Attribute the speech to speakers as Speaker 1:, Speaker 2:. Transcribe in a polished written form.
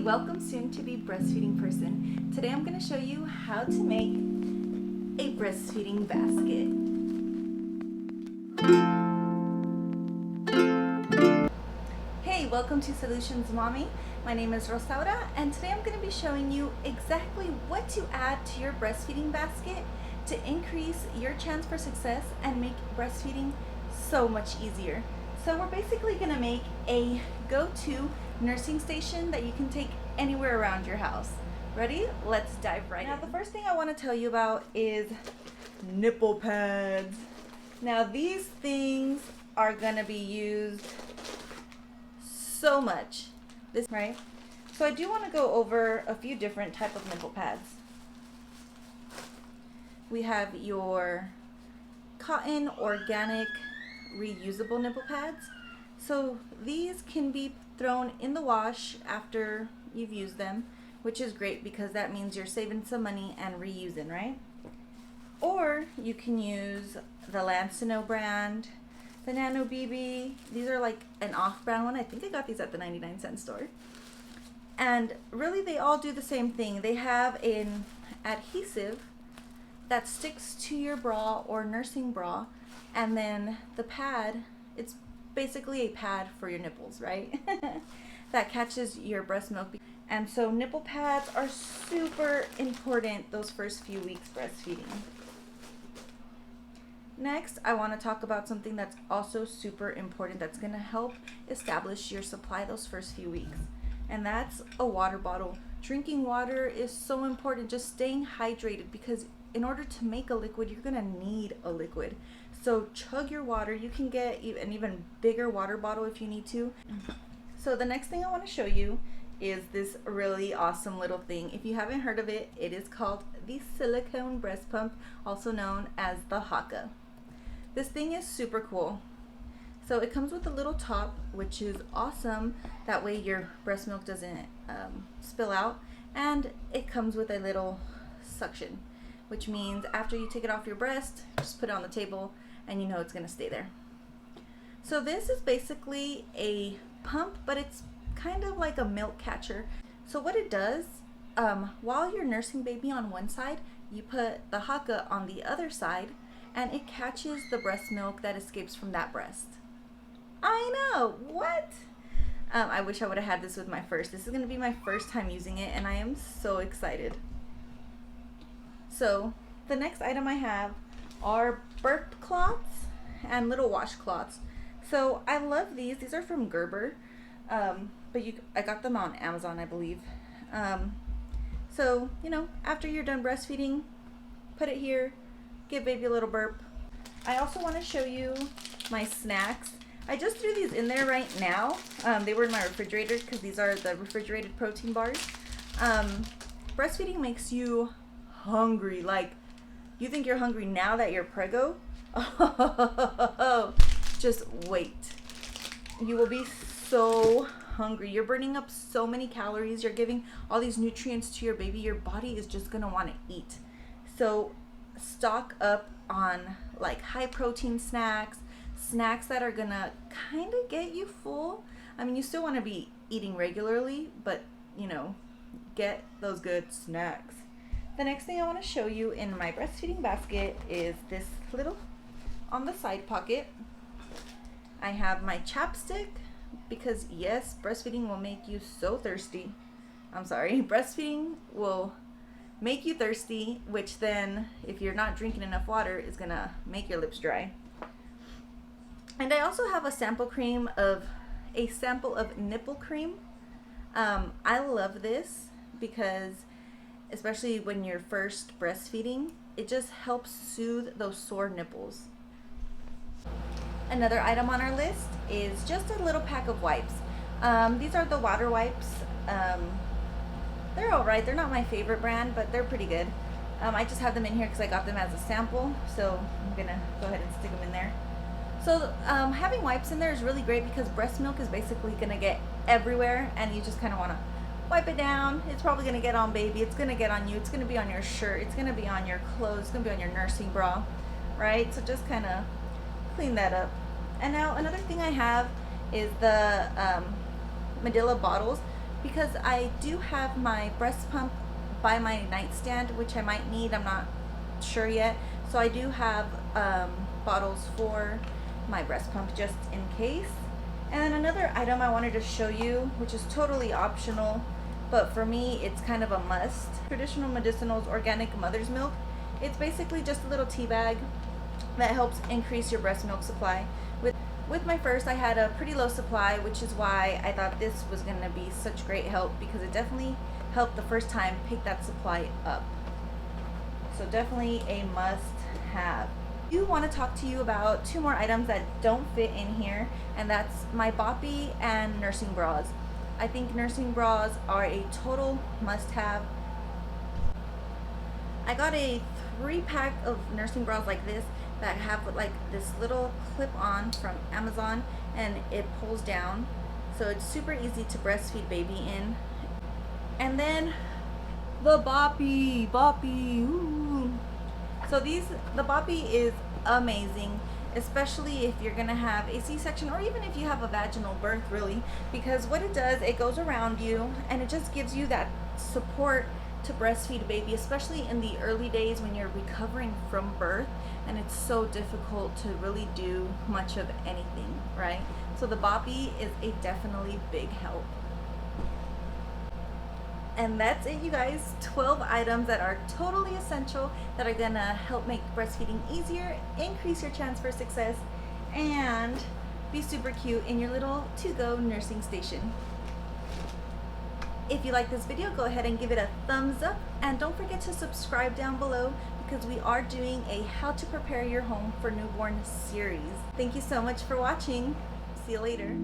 Speaker 1: welcome soon to be breastfeeding person. Today I'm going to show you how to make a breastfeeding basket. Hey, welcome to Solutions Mommy. My name is Rosaura and today I'm going to be showing you exactly what to add to your breastfeeding basket to increase your chance for success and make breastfeeding so much easier. So we're basically going to make a go-to nursing station that you can take anywhere around your house. Ready? Let's dive right in. Now the first thing I want to tell you about is nipple pads. Now these things are going to be used so much. Right? So I do want to go over a few different type of nipple pads. We have your cotton organic reusable nipple pads. So these can be thrown in the wash after you've used them, which is great because that means you're saving some money and reusing, right? Or you can use the Lancino brand, the Nano BB. These are like an off-brand one. I think I got these at the 99-cent store. And really they all do the same thing. They have an adhesive that sticks to your bra or nursing bra, and then the pad, it's basically a pad for your nipples, right? That catches your breast milk. And so nipple pads are super important those first few weeks breastfeeding. Next, I want to talk about something that's also super important that's going to help establish your supply those first few weeks. And that's a water bottle. Drinking water is so important, just staying hydrated, because in order to make a liquid, you're going to need a liquid. So chug your water. You can get an even bigger water bottle if you need to. So the next thing I want to show you is this really awesome little thing. If you haven't heard of it, it is called the Silicone breast pump, also known as the Haka. This thing is super cool. So it comes with a little top, which is awesome. That way your breast milk doesn't spill out. And it comes with a little suction, which means after you take it off your breast, just put it on the table and you know it's going to stay there. So this is basically a pump, but it's kind of like a milk catcher. So what it does, while you're nursing baby on one side, you put the Haka on the other side and it catches the breast milk that escapes from that breast. I know, what? I wish I would have had this with my first. This is going to be my first time using it and I am so excited. So the next item I have are burp cloths and little washcloths. So I love these. These are from Gerber, but I got them on Amazon, I believe. So, you know, after you're done breastfeeding, put it here, give baby a little burp. I also want to show you my snacks. I just threw these in there right now. They were in my refrigerator because these are the refrigerated protein bars. Breastfeeding makes you hungry. Like, you think you're hungry now that you're preggo? Oh, just wait. You will be so hungry. You're burning up so many calories. You're giving all these nutrients to your baby. Your body is just gonna want to eat. So stock up on like high protein snacks that are gonna kind of get you full. I mean, you still want to be eating regularly, but you know, get those good snacks. The next thing I want to show you in my breastfeeding basket is this little on the side pocket. I have my chapstick because yes, breastfeeding will make you so thirsty. I'm sorry, breastfeeding will make you thirsty, which then if you're not drinking enough water is gonna make your lips dry. And I also have a sample of nipple cream. I love this because especially when you're first breastfeeding, it just helps soothe those sore nipples. Another item on our list is just a little pack of wipes. These are the water wipes. They're alright. They're not my favorite brand, but they're pretty good. I just have them in here because I got them as a sample, so I'm gonna go ahead and stick them in there. So having wipes in there is really great because breast milk is basically gonna get everywhere and you just kind of want to wipe it down. It's probably going to get on baby. It's going to get on you. It's going to be on your shirt. It's going to be on your clothes. It's going to be on your nursing bra, right? So just kind of clean that up. And now another thing I have is the Medilla bottles. because I do have my breast pump by my nightstand, which I might need, I'm not sure yet. So I do have bottles for my breast pump just in case. And then another item I wanted to show you, which is totally optional, but for me it's kind of a must. Traditional Medicinals Organic Mother's Milk. It's basically just a little tea bag that helps increase your breast milk supply. With my first, I had a pretty low supply, which is why I thought this was going to be such great help, because it definitely helped the first time pick that supply up. So definitely a must have. I do want to talk to you about two more items that don't fit in here, and that's my boppy and nursing bras. I think nursing bras are a total must have. I got a 3-pack of nursing bras like this that have like this little clip on from Amazon, and it pulls down, so it's super easy to breastfeed baby in. And then the boppy, ooh. So the boppy is amazing, especially if you're gonna have a C-section, or even if you have a vaginal birth, really, because what it does, it goes around you and it just gives you that support to breastfeed a baby, especially in the early days when you're recovering from birth and it's so difficult to really do much of anything, right? So the boppy is a definitely big help. And that's it, you guys. 12 items that are totally essential, that are gonna help make breastfeeding easier, increase your chance for success, and be super cute in your little to-go nursing station. If you like this video, go ahead and give it a thumbs up, and don't forget to subscribe down below, because we are doing a how to prepare your home for newborn series. Thank you so much for watching. See you later.